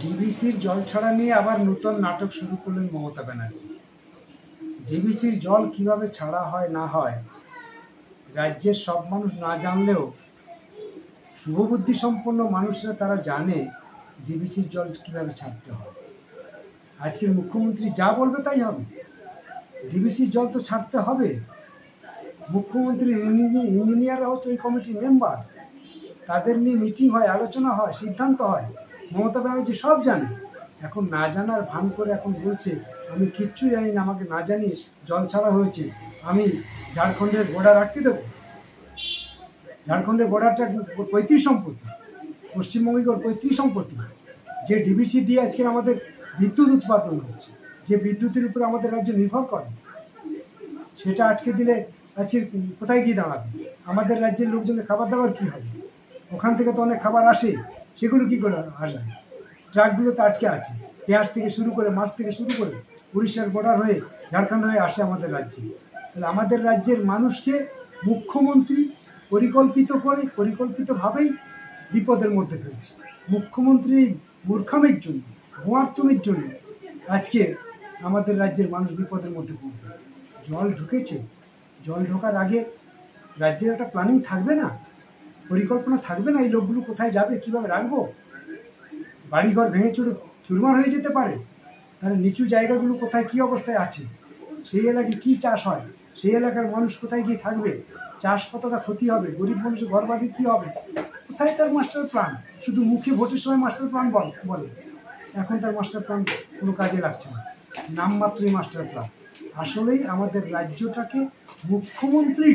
ডিবিসির জল ছাড়া নিয়ে আবার নতুন নাটক শুরু করলেন মমতা ব্যানার্জি। ডিবিসির জল কিভাবে ছাড়া হয় না হয় রাজ্যের সব মানুষ না জানলেও শুভবুদ্ধি সম্পন্ন মানুষরা তারা জানে ডিবিসির জল কিভাবে ছাড়তে হয়। আজকের মুখ্যমন্ত্রী যা বলবে তাই হবে। ডিবিসির জল তো ছাড়তে হবে। মুখ্যমন্ত্রী ইঞ্জিনিয়াররা হচ্ছে ওই কমিটির মেম্বার, তাদের নিয়ে মিটিং হয়, আলোচনা হয়, সিদ্ধান্ত হয়। মমতা ব্যানার্জি সব জানে। এখন না জানার ভান করে এখন বলছে আমি কিচ্ছু জানি না, আমাকে না জানিয়ে জল ছাড়া হয়েছে, আমি ঝাড়খণ্ডের বর্ডার আটকে দেবো। ঝাড়খণ্ডের বর্ডারটা পৈতৃক সম্পত্তি, পশ্চিমবঙ্গের পৈতৃক সম্পত্তি। যে ডিবিসি দিয়ে আজকে আমাদের বিদ্যুৎ উৎপাদন হচ্ছে, যে বিদ্যুতের উপরে আমাদের রাজ্য নির্ভর করে, সেটা আটকে দিলে আজকে কোথায় গিয়ে দাঁড়াবে? আমাদের রাজ্যের লোকজনের খাবার দাবার কী হবে? ওখান থেকে তো অনেক খাবার আসে, সেগুলো কী করে আসবে? ট্রাকগুলো তো আটকে আছে, পেঁয়াজ থেকে শুরু করে মাছ থেকে শুরু করে উড়িষ্যার বর্ডার হয়ে ঝাড়খণ্ড হয়ে আসে আমাদের রাজ্যে। তাহলে আমাদের রাজ্যের মানুষকে মুখ্যমন্ত্রী পরিকল্পিতভাবেই বিপদের মধ্যে ফেলছে। মুখ্যমন্ত্রী মূর্খামির জন্য, গোয়ার্তুমির জন্য আজকে আমাদের রাজ্যের মানুষ বিপদের মধ্যে পড়বে। জল ঢুকেছে, জল ঢোকার আগে রাজ্যের একটা প্ল্যানিং থাকবে না, পরিকল্পনা থাকবে না? এই লোকগুলো কোথায় যাবে, কীভাবে রাখবো? বাড়িঘর ভেঙে চুরমার হয়ে যেতে পারে। তাহলে নিচু জায়গাগুলো কোথায় কী অবস্থায় আছে, সেই এলাকায় কী চাষ হয়, সেই এলাকার মানুষ কোথায় গিয়ে থাকবে, চাষ কতটা ক্ষতি হবে, গরিব মানুষের ঘর বাড়ি কী হবে, কোথায় তার মাস্টার প্ল্যান? শুধু মুখে ভোটের সময় মাস্টার প্ল্যান বলে, এখন তার মাস্টার প্ল্যান কোনো কাজে লাগছে না, নামমাত্রই মাস্টার প্ল্যান। আসলেই আমাদের রাজ্যটাকে মুখ্যমন্ত্রী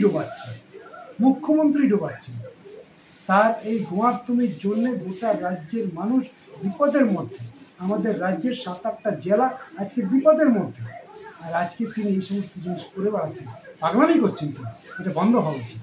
ডোবাচ্ছে। তার এই গোয়ার্তুমির জন্যে গোটা রাজ্যের মানুষ বিপদের মধ্যে। আমাদের রাজ্যের 7-8টা জেলা আজকে বিপদের মধ্যে। আর আজকে তিনি এই সমস্ত জিনিস করে বেড়াচ্ছেন, পাগলামি করছেন। তিনি এটা বন্ধ হওয়া উচিত।